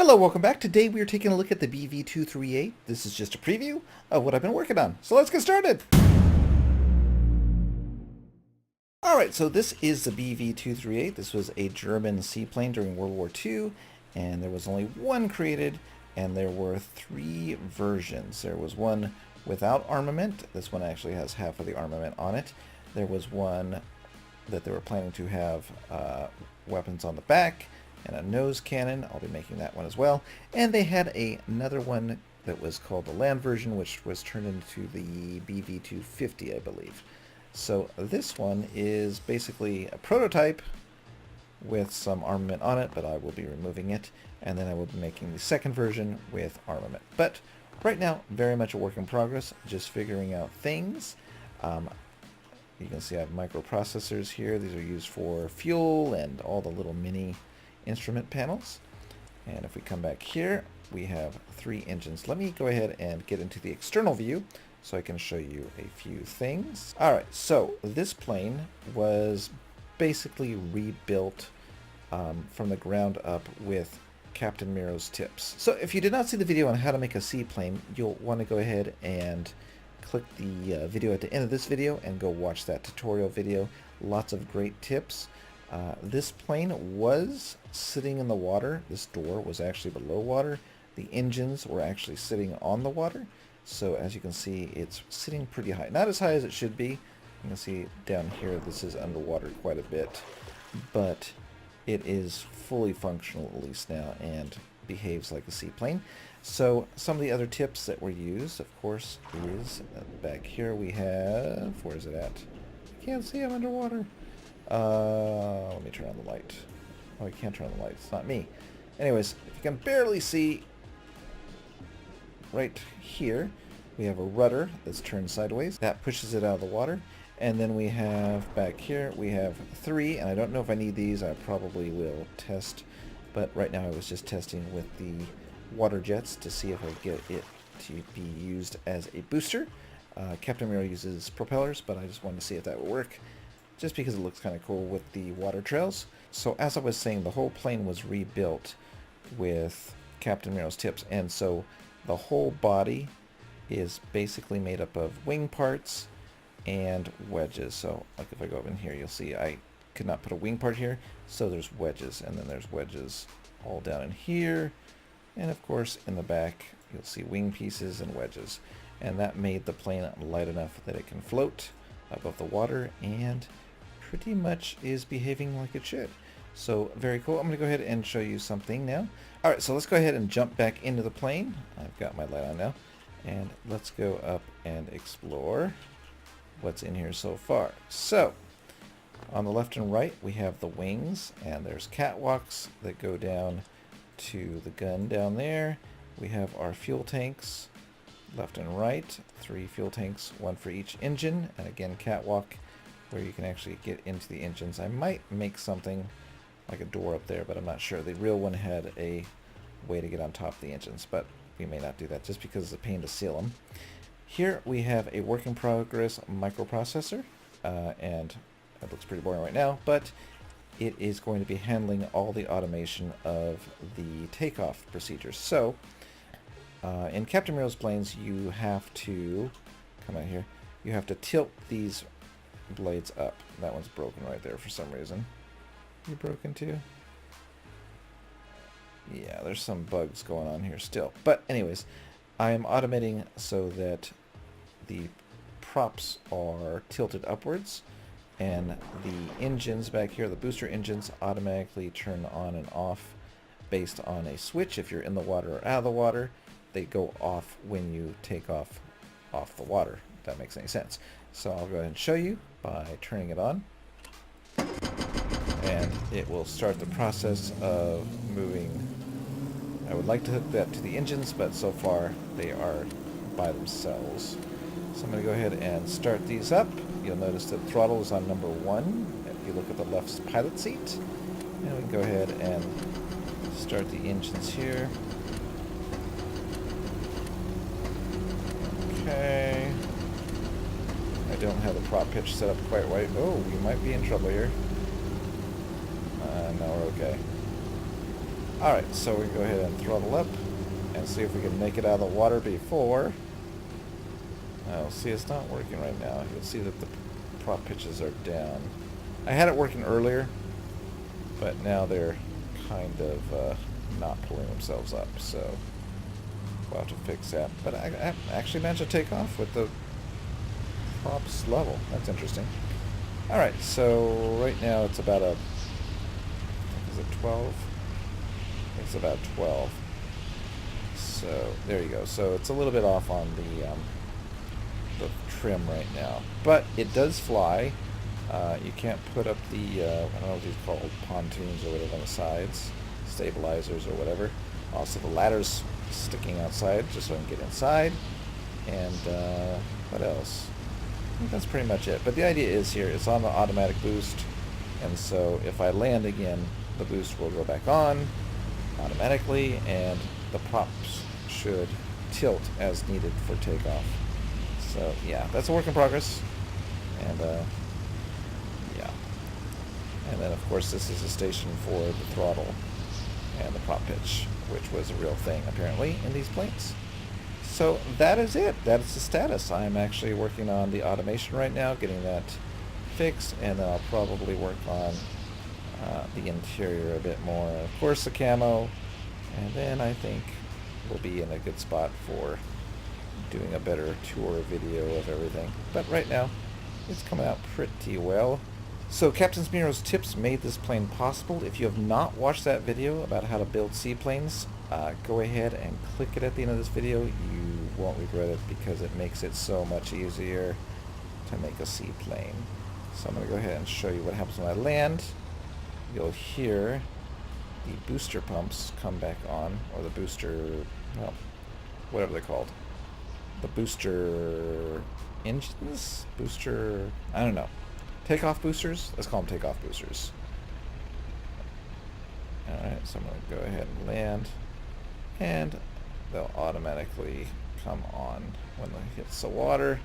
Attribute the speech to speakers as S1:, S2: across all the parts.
S1: Hello, welcome back. Today we are taking a look at the BV238. This is just a preview of what I've been working on. So let's get started. Alright, so this is the BV238. This was a German seaplane during World War II, and there was only one created, and there were three versions. There was one without armament. This one actually has half of the armament on it. There was one that they were planning to have weapons on the back, and a nose cannon. I'll be making that one as well. And they had another one that was called the land version, which was turned into the BV250, I believe. So this one is basically a prototype with some armament on it, but I will be removing it. And then I will be making the second version with armament. But right now, very much a work in progress, just figuring out things. You can see I have microprocessors here. These are used for fuel and all the little mini instrument panels. And if we come back here, we have three engines. Let me go ahead and get into the external view so I can show you a few things. Alright, so this plane was basically rebuilt from the ground up with Captain Miro's tips. So if you did not see the video on how to make a seaplane, you'll want to go ahead and click the video at the end of this video and go watch that tutorial video. Lots of great tips. This plane was sitting in the water. This door was actually below water. The engines were actually sitting on the water. So as you can see, it's sitting pretty high. Not as high as it should be. You can see down here, this is underwater quite a bit. But it is fully functional at least now and behaves like a seaplane. So some of the other tips that were used, of course, is back here we have, where is it at? I can't see, I'm underwater. Let me turn on the light. Oh, I can't turn on the light. It's not me. Anyways, if you can barely see, right here, we have a rudder that's turned sideways. That pushes it out of the water. And then we have, back here, we have three, and I don't know if I need these. I probably will test. But right now I was just testing with the water jets to see if I get it to be used as a booster. Captain Miro uses propellers, but I just wanted to see if that would work, just because it looks kind of cool with the water trails. So as I was saying, the whole plane was rebuilt with Captain Miro's tips, and so the whole body is basically made up of wing parts and wedges. So like if I go up in here, you'll see I could not put a wing part here, so there's wedges, and then there's wedges all down in here, and of course in the back you'll see wing pieces and wedges, and that made the plane light enough that it can float above the water and pretty much is behaving like it should. So very cool. I'm going to go ahead and show you something now. Alright, so let's go ahead and jump back into the plane. I've got my light on now, and let's go up and explore what's in here so far. So on the left and right we have the wings, and there's catwalks that go down to the gun down there. We have our fuel tanks left and right, three fuel tanks, one for each engine, and again catwalk where you can actually get into the engines. I might make something like a door up there, but I'm not sure. The real one had a way to get on top of the engines, but we may not do that just because it's a pain to seal them. Here we have a work in progress microprocessor, and it looks pretty boring right now, but it is going to be handling all the automation of the takeoff procedures. So in Captain Miro's planes, you have to come out here. You have to tilt these blades up. That one's broken right there for some reason. You broken too? Yeah, there's some bugs going on here still. But anyways, I am automating so that the props are tilted upwards, and the engines back here, the booster engines, automatically turn on and off based on a switch. If you're in the water or out of the water, they go off when you take off the water, if that makes any sense. So I'll go ahead and show you by turning it on, and it will start the process of moving. I would like to hook that to the engines, but so far they are by themselves. So I'm going to go ahead and start these up. You'll notice that throttle is on number 1 if you look at the left pilot seat, and we can go ahead and start the engines here. Okay. I don't have the prop pitch set up quite right. Oh, we might be in trouble here. No, we're okay. Alright, so we can go ahead and throttle up and see if we can make it out of the water before. Oh, see, it's not working right now. You'll see that the prop pitches are down. I had it working earlier, but now they're kind of not pulling themselves up, so we'll have to fix that. But I actually managed to take off with the props level. That's interesting. Alright, so right now it's about a... is it 12? It's about 12. So there you go. So it's a little bit off on the trim right now, but it does fly. You can't put up the I don't know what these called, pontoons or whatever on the sides, stabilizers or whatever. Also the ladder's sticking outside just so I can get inside. And what else? I think that's pretty much it. But the idea is here, it's on the automatic boost, and so if I land again, the boost will go back on automatically, and the props should tilt as needed for takeoff. So yeah, that's a work in progress. And yeah. And then of course this is a station for the throttle and the prop pitch, which was a real thing apparently in these planes. So that is it. That is the status. I'm actually working on the automation right now, getting that fixed, and then I'll probably work on the interior a bit more. Of course the camo, and then I think we'll be in a good spot for doing a better tour video of everything. But right now, it's coming out pretty well. So Captain Smearo's tips made this plane possible. If you have not watched that video about how to build seaplanes, go ahead and click it at the end of this video. You won't regret it because it makes it so much easier to make a seaplane. So I'm going to go ahead and show you what happens when I land. You'll hear the booster pumps come back on, or the booster, well, whatever they're called. The booster engines? Booster, I don't know. Takeoff boosters? Let's call them takeoff boosters. Alright, so I'm going to go ahead and land, and they'll automatically come on when it hits the water.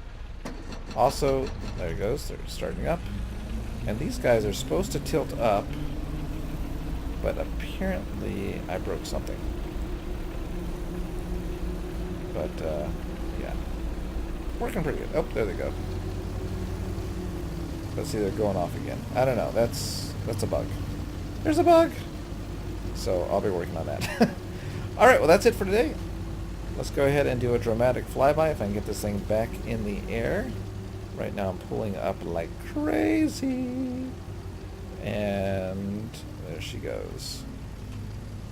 S1: Also, there it goes, they're starting up. And these guys are supposed to tilt up, but apparently I broke something. But, yeah. Working pretty good. Oh, there they go. Let's see, they're going off again. I don't know. That's a bug. There's a bug! So I'll be working on that. Alright, well that's it for today. Let's go ahead and do a dramatic flyby if I can get this thing back in the air. Right now I'm pulling up like crazy. And there she goes.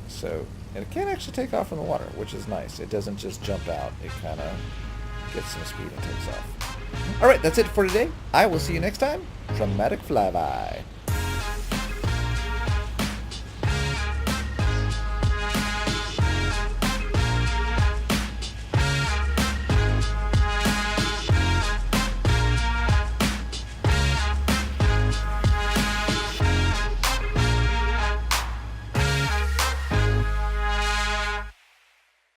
S1: So, and it can actually take off from the water, which is nice. It doesn't just jump out. It kind of gets some speed and takes off. Alright, that's it for today. I will see you next time. Dramatic flyby.